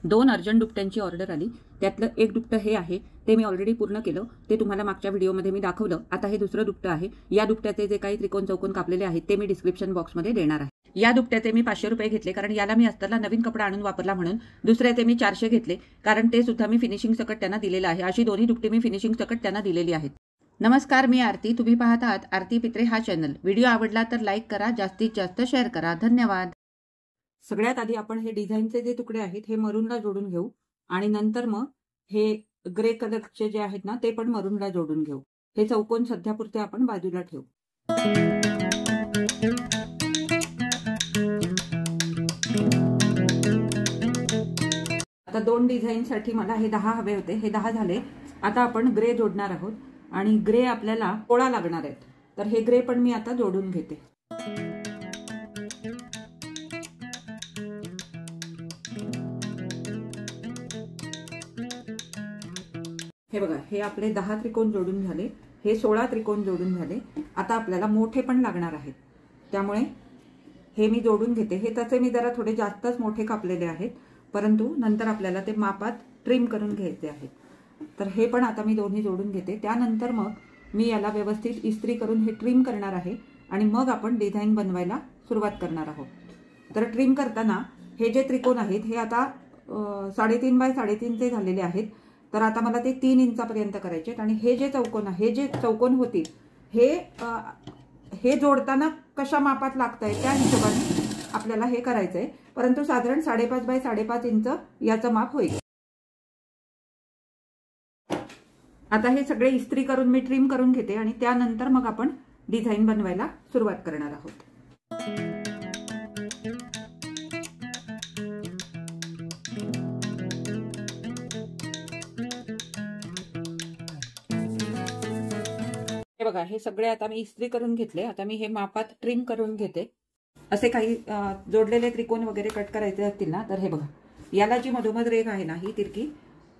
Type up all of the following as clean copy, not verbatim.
2 urgent दुपट्यांची order आली। त्यातलं एक दुपटं हे आहे, ते मी ऑलरेडी पूर्ण केलं, ते तुम्हाला मागच्या व्हिडिओमध्ये मी दाखवलं। आता हे दुसरं दुपटं आहे। या दुपट्याचे जे काही त्रिकोण चौकोन कापलेले आहेत ते मी डिस्क्रिप्शन बॉक्समध्ये देणार आहे। या दुपट्याचे मी 500 रुपये घेतले, कारण याला मी अस्तरला नवीन कपडा आणून वापरला म्हणून। दुसऱ्याचे मी 400 घेतले, कारण ते सुद्धा मी फिनिशिंग सकट त्यांना दिलेलं आहे। अशी दोन्ही दुपटे मी फिनिशिंग सकट त्यांना दिलेली आहेत। नमस्कार, मी आरती, तुम्ही पाहत आहात आरती पित्रे हा चॅनल। व्हिडिओ आवडला तर लाईक करा, जास्तीत जास्त शेअर करा, धन्यवाद। सगळ्यात आधी आपण हे डिझाईनचे जे तुकडे आहेत हे मरूनला जोडून घेऊ, आणि नंतर मग हे ग्रे कलरचे जे आहेत ना ते पण मरूनला जोडून घेऊ। हे चौकोन सध्यापुरते आपण बाजूला ठेवू। आता 2 डिझाईनसाठी मला हे 10 हवे होते, हे 10 झाले। आता आपण ग्रे जोडणार आहोत, आणि ग्रे आपल्याला 16 लागणार आहेत, तर हे ग्रे पण मी आता जोडून घेते। हे बघा, हे आपले 10 त्रिकोण जोडून झाले, हे 16 त्रिकोण जोडून झाले। आता आपल्याला मोठे पण लागणार आहेत, त्यामुळे हे मी जोडून घेते। हे तसे मी जरा थोडे जास्तच मोठे कापलेले आहेत, परंतु नंतर आपल्याला ते मापात ट्रिम करून घ्यायचे आहेत, तर हे पण आता मी दोन्ही जोडून घेते। त्यानंतर मग मी याला व्यवस्थित इस्त्री करून हे ट्रिम करणार आहे, आणि मग आपण डिझाईन बनवायला सुरुवात करणार आहोत। तर ट्रिम करताना हे जे त्रिकोण आहेत हे आता 3.5 बाय 3.5 चे झालेले आहेत, तर आता मला ते 3 इंचापर्यंत करायचे आहेत। आणि हे जे चौकोन होतील हे जोडताना कशा मापात लागतंय त्या हिशोबाने आपल्याला हे करायचंय, परंतु साधारण 5.5 बाय 5.5 इंच याचं माप होईल। आता हे सगळे इस्त्री करून मी ट्रिम करून घेते, आणि त्यानंतर मग आपण डिझाईन बनवायला सुरुवात करणार आहोत। हे बघा, हे सगळे आता मी इस्त्री करून घेतले। आता मी हे मापात ट्रिम करून घेते। असे काही जोडलेले त्रिकोण वगैरे कट करायचे असतील ना, तर हे बघा, याला जी मधोमध रेघ आहे ना ही तिरकी,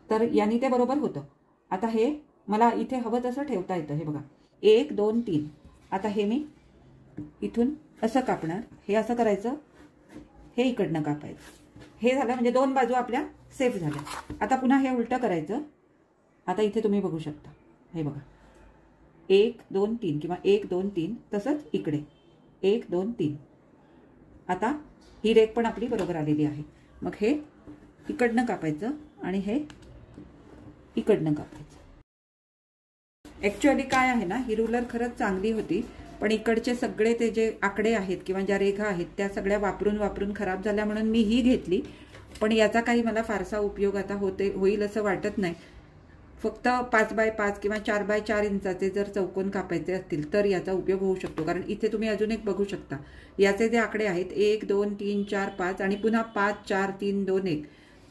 तर यानी ते बरोबर होतं। आता हे मला इथे हवं तसं ठेवता येतं। हे बघा, 1 2 3। आता हे मी इथून असं कापणार, हे असं करायचं, हे इकडनं कापायचं। हे झालं म्हणजे 2 बाजू आपल्या सेफ झाल्या। आता पुन्हा हे उलटं करायचं। आता इथे तुम्ही बघू शकता, हे बघा, 1 2 3 किंवा 1 2 3, तसंच इकडे 1 2 3। आता ही रेघ पण आपली बरोबर आलेली आहे। मग हे इकडनं कापायचं, आणि हे इकडनं कापायचं। ऍक्च्युअली काय आहे ना, ही रुलर खरंच चांगली होती, पण इकडचे सगळे ते जे आकडे आहेत किंवा ज्या रेघा आहेत त्या सगळ्या वापरून खराब झाल्या, म्हणून मी ही घेतली। पण याचा काही मला फारसा उपयोग आता होईल असं वाटत नाही। फक्त 5 बाय 5 किंवा 4 बाय 4 इंचाचे जर चौकोन कापायचे असतील तर याचा उपयोग होऊ शकतो, कारण इथे तुम्ही अजून एक बघू शकता, याचे जे आकडे आहेत 1 2 3 4 5 आणि पुन्हा 5 4 3 2 1,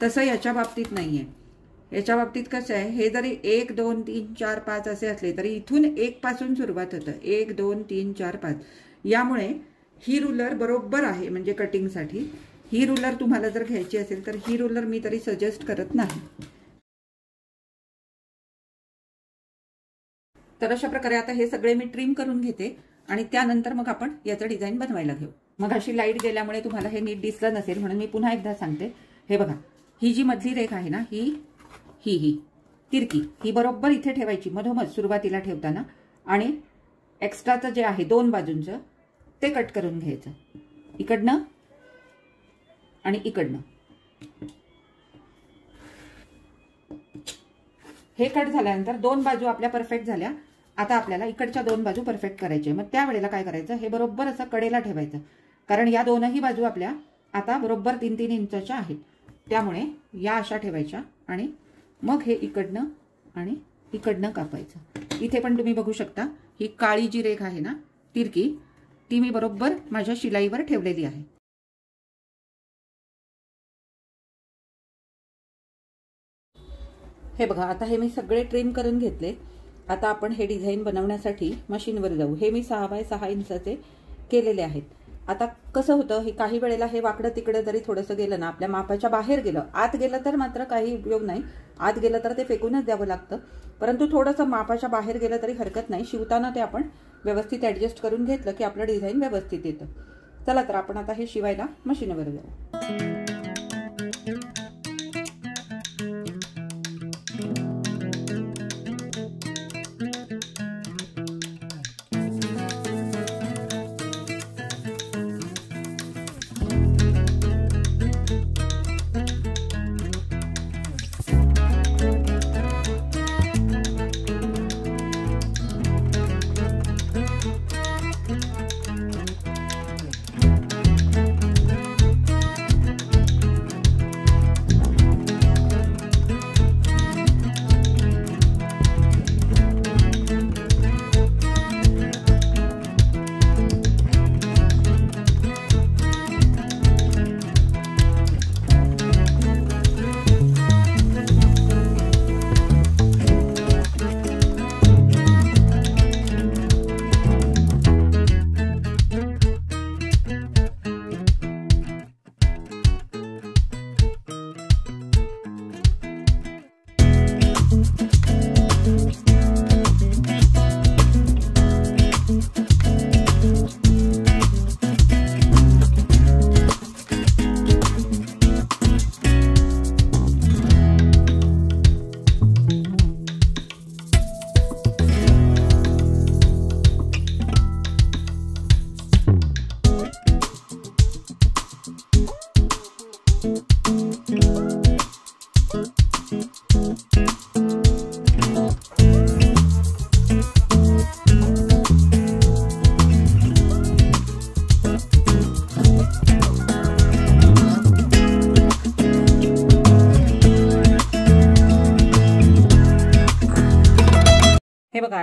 तसं याच्या बाबतीत नाहीये। याच्या बाबतीत कसं आहे, हे जरी 1 2 3 4 5 असे असले तरी इथून 1 पासून सुरुवात होतं, 1 2 3 4 5। यामुळे ही रुलर बरोबर आहे, म्हणजे कटिंगसाठी ही रुलर तुम्हाला जर घ्यायची असेल तर ही रुलर मी तरी सजेस्ट करत नाही। तर अशा प्रकारे आता हे सगळे मी ट्रिम करून घेते, आणि त्यानंतर मग आपण याचं डिझाईन बनवायला घेऊ। मग अशी लाईट गेल्यामुळे तुम्हाला हे नीट दिसलं नसेल, म्हणून मी पुन्हा एकदा सांगते। हे बघा, ही जी मधली रेघ आहे ना, ही तिरकी, ही बरोबर इथे ठेवायची मधोमध सुरुवातीला ठेवताना, आणि एक्स्ट्राचं जे आहे 2 बाजूंचं ते कट करून घ्यायचं, इकडनं आणि इकडनं। हे कट झाल्यानंतर 2 बाजू आपल्या परफेक्ट झाल्या। आता आपल्याला इकडच्या 2 बाजू परफेक्ट करायच्या। मग त्यावेळेला काय करायचं, हे बरोबर असं कडेला ठेवायचं, कारण या दोनही बाजू आपल्या आता बरोबर 3-3 इंचाच्या आहेत, त्यामुळे या अशा ठेवायच्या, आणि मग हे इकडनं आणि इकडनं कापायचं। इथे पण तुम्ही बघू शकता, ही काळी जी रेघ आहे ना तिरकी, ती मी बरोबर माझ्या शिलाईवर ठेवलेली आहे। हे बघा, आता हे मी सगळे ट्रिम करून घेतले। आता आपण हे डिझाईन बनवण्यासाठी मशीनवर जाऊ। हे मी 6 बाय 6 इंचाचे केलेले आहेत। आता कसं होतं, हे काही वेळेला हे वाकडं तिकडं जरी थोडंसं गेलं ना, आपल्या मापाच्या बाहेर गेलं, आत गेलं तर मात्र काही उपयोग नाही, आत गेलं तर ते फेकूनच द्यावं लागतं, परंतु थोडंसं मापाच्या बाहेर गेलं तरी हरकत नाही। शिवताना ते आपण व्यवस्थित ऍडजस्ट करून घेतलं की आपलं डिझाईन व्यवस्थित येतं। चला तर आपण आता हे शिवायला मशीनवर जाऊ।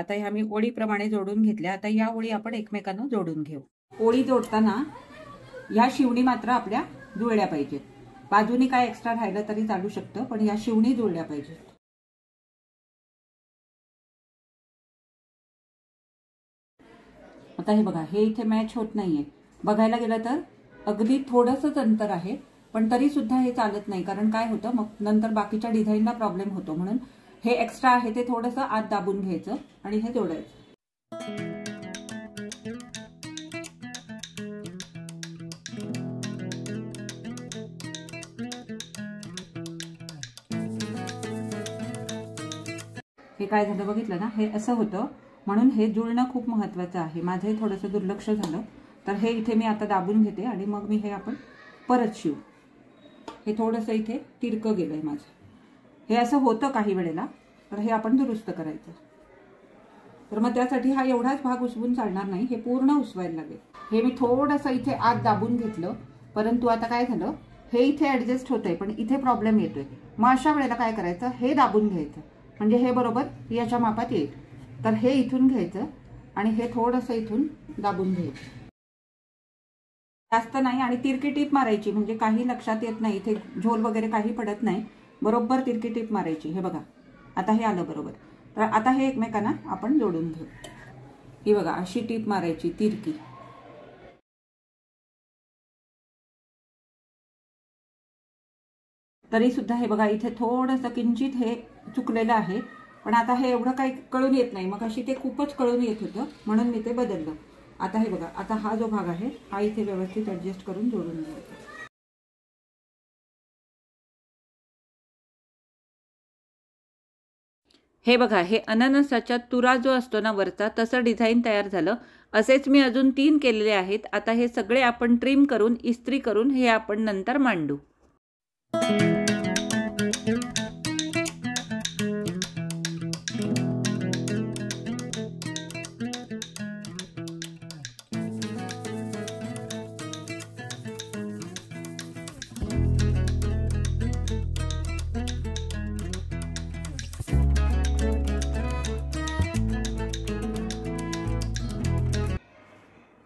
आता ह्या मी ओळीप्रमाणे जोडून घेतल्या. आता या ओळी आपण एकमेकांना जोडून घेऊ. ओळी जोडताना या शिवणी मात्र आपल्या जुळल्या पाहिजेत. बाजूनी काय एक्स्ट्रा राहिलं तरी चालू शकतं, पण या शिवणी जुळल्या पाहिजेत. आता हे बघा, हे इथे मॅच होत नाहीये. बघायला गेलं तर अगदी थोडंसंच अंतर आहे, पण तरी सुद्धा हे चालत नाही. कारण काय होतं, मग नंतर बाकीच्या डिझाईनला प्रॉब्लेम होतो. म्हणून हे एक्स्ट्रा आहे ते थोडंसं आत दाबून घ्यायचं आणि हे जोडायचं. हे काय झालं बघितलं ना, हे असं होतं. म्हणून हे जुळणं खूप महत्वाचं आहे. माझंही थोडंसं दुर्लक्ष झालं, तर हे इथे मी आता दाबून घेते आणि मग मी हे आपण परत शिवू. हे थोडंसं इथे तिरकं गेलंय माझं. हे असं होतं काही वेळेला, तर हे आपण दुरुस्त करायचं. तर मग त्यासाठी हा एवढाच भाग उसवून चालणार नाही, हे पूर्ण उसवायला लागेल. हे मी थोडंसं इथे आत दाबून घेतलं, परंतु आता काय झालं, हे इथे ऍडजस्ट होतंय पण इथे प्रॉब्लेम येतोय. मग अशा वेळेला काय करायचं, हे दाबून घ्यायचं म्हणजे हे बरोबर याच्या मापात येईल. तर हे इथून घ्यायचं आणि हे थोडंसं इथून दाबून घ्यायचं. जास्त नाही आणि तिरकी टीप मारायची, म्हणजे काही लक्षात येत नाही, इथे झोल वगैरे काही पडत नाही. बरोबर तिरकी टीप मारायची. हे बघा, आता हे आलं बरोबर. तर आता हे एकमेकांना आपण जोडून घेऊ. ही बघा, अशी टीप मारायची तिरकी. तरी सुद्धा हे बघा, इथे थोडंसं किंचित हे चुकलेलं आहे, पण आता हे एवढं काही कळून येत नाही. मग अशी ते खूपच कळून येत होतं, म्हणून मी ते बदललं. आता हे बघा, आता हा जो भाग आहे हा इथे व्यवस्थित ऍडजस्ट करून जोडून घ्यायचा. हे बघा, हे अननसाच्या तुरा जो असतो ना वरचा, तसं डिझाईन तयार झालं. असेच मी अजून 3 केलेले आहेत. आता हे सगळे आपण ट्रिम करून इस्त्री करून हे आपण नंतर मांडू.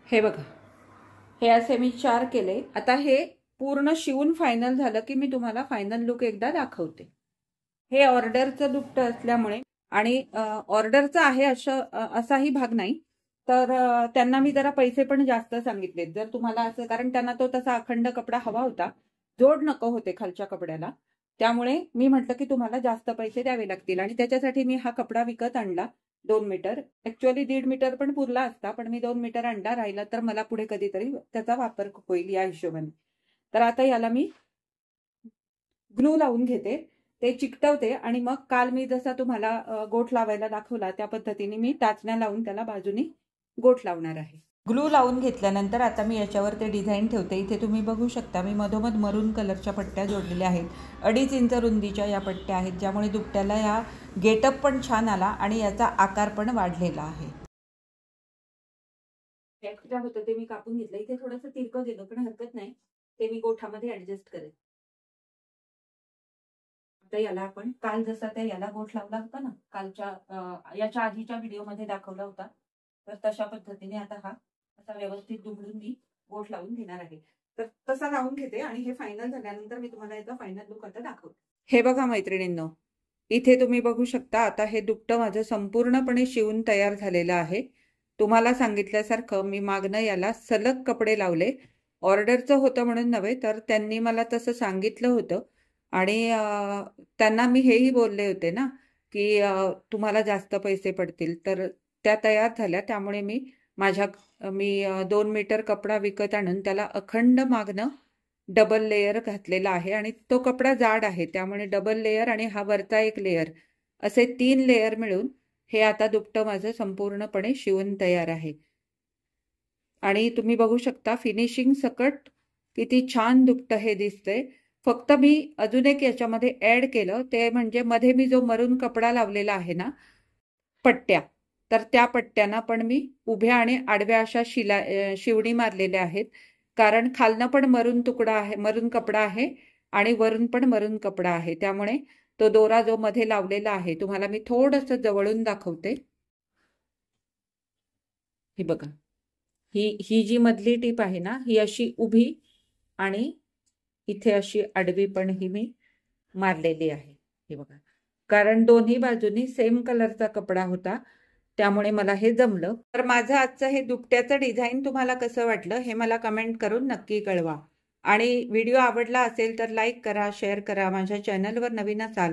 हे बघा, हे असे मी 4 केले. आता हे पूर्ण शिवून फायनल झालं की मी तुम्हाला फायनल लुक एकदा दाखवते. हे ऑर्डरचं दुपटं असल्यामुळे आणि ऑर्डरचं आहे असाही भाग नाही, तर त्यांना मी जरा पैसे पण जास्त सांगितलेत. जर तुम्हाला असं, कारण त्यांना तो तसा अखंड कपडा हवा होता, जोड नको होते खालच्या कपड्याला, त्यामुळे मी म्हटलं की तुम्हाला जास्त पैसे द्यावे लागतील. आणि त्याच्यासाठी मी हा कपडा विकत आणला 2 मीटर. ऍक्च्युअली 1.5 मीटर पण पुरला असता, पण मी 2 मीटर आणला. राहिला तर मला पुढे कधीतरी त्याचा वापर होईल या हिशोबाने. तर आता याला मी ग्लू लावून घेते, ते चिकटवते आणि मग काल मी जसा तुम्हाला गोठ लावायला दाखवला त्या पद्धतीने मी टाचण्या लावून त्याला बाजूनी गोठ लावणार आहे. ग्लू लावून घेतल्यानंतर आता मी याच्यावर ते डिझाईन ठेवते. इथे तुम्ही बघू शकता, मी मधोमध मरून कलरच्या पट्ट्या जोडलेल्या आहेत. 2.5 इंच रुंदीच्या या पट्ट्या आहेत, ज्यामुळे दुपट्याला या गेटअप पण छान आला आणि याचा आकार पण वाढलेला आहे. एक्स्ट्रा होतं ते मी कापून घेतलं. इथे थोडंसं तिरकं गेलं, पण हरकत नाही, ते मी गोठामध्ये ऍडजस्ट करेन. आता याला आपण काल जसा त्या याला गोठ लावला होता ना, कालच्या याच्या आधीच्या व्हिडिओमध्ये दाखवला होता, तर तशा पद्धतीने आता हा असा व्यवस्थित दुमडून मी गोठ लावून घेणार आहे. तर तसा लावून घेते आणि हे फायनल झाल्यानंतर मी तुम्हाला याचा फायनल लुक आता दाखवते. हे बघा मैत्रिणींनो, इथे तुम्ही बघू शकता, आता हे दुपटं माझं संपूर्णपणे शिवून तयार झालेलं आहे. तुम्हाला सांगितल्यासारखं मी मागणं याला सलग कपडे लावले. ऑर्डरचं होतं म्हणून नव्हे, तर त्यांनी मला तसं सांगितलं होतं. आणि त्यांना मी हेही बोलले होते ना की तुम्हाला जास्त पैसे पडतील, तर त्या तयार झाल्या. त्यामुळे मी 2 मीटर कपडा विकत आणून त्याला अखंड मागणं डबल लेयर घातलेला आहे. आणि तो कपडा जाड आहे, त्यामुळे डबल लेयर आणि हा वरचा एक लेयर, असे 3 लेयर मिळून हे आता दुपटं माझं संपूर्णपणे शिवून तयार आहे. आणि तुम्ही बघू शकता फिनिशिंग सकट किती छान दुपटं हे दिसतंय. फक्त मी अजून एक याच्यामध्ये ऍड केलं, ते म्हणजे मध्ये मी जो मरून कपडा लावलेला आहे ना पट्ट्या, तर त्या पट्ट्यांना पण मी उभ्या आणि आडव्या अशा शिवणी मारलेल्या आहेत. कारण खालनं पण मरून तुकडा आहे, मरून कपडा आहे आणि वरून पण मरून कपडा आहे. त्यामुळे तो दोरा जो मध्ये लावलेला आहे, तुम्हाला मी थोडंसं जवळून दाखवते. हे बघा, ही जी मधली टीप आहे ना, ही अशी उभी आणि इथे अशी आडवी पण ही मी मारलेली आहे. हे बघा, कारण दोन्ही बाजूनी सेम कलरचा कपडा होता, त्यामुळे मला हे जमलं. तर माझं आजचं हे दुपट्याचं डिझाईन तुम्हाला कसं वाटलं हे मला कमेंट करून नक्की कळवा. आणि व्हिडिओ आवडला असेल तर लाईक करा, शेअर करा. माझ्या चॅनलवर नवीन असाल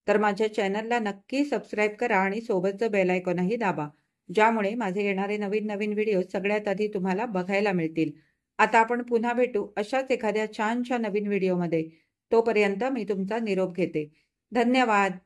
तर माझ्या चॅनलला नक्की सबस्क्राईब करा आणि सोबतचं बेल आयकॉनही दाबा, ज्यामुळे माझे येणारे नवीन नवीन व्हिडिओ सगळ्यात आधी तुम्हाला बघायला मिळतील. आता आपण पुन्हा भेटू अशाच एखाद्या छानशा नवीन व्हिडिओमध्ये. तोपर्यंत मी तुमचा निरोप घेते. धन्यवाद.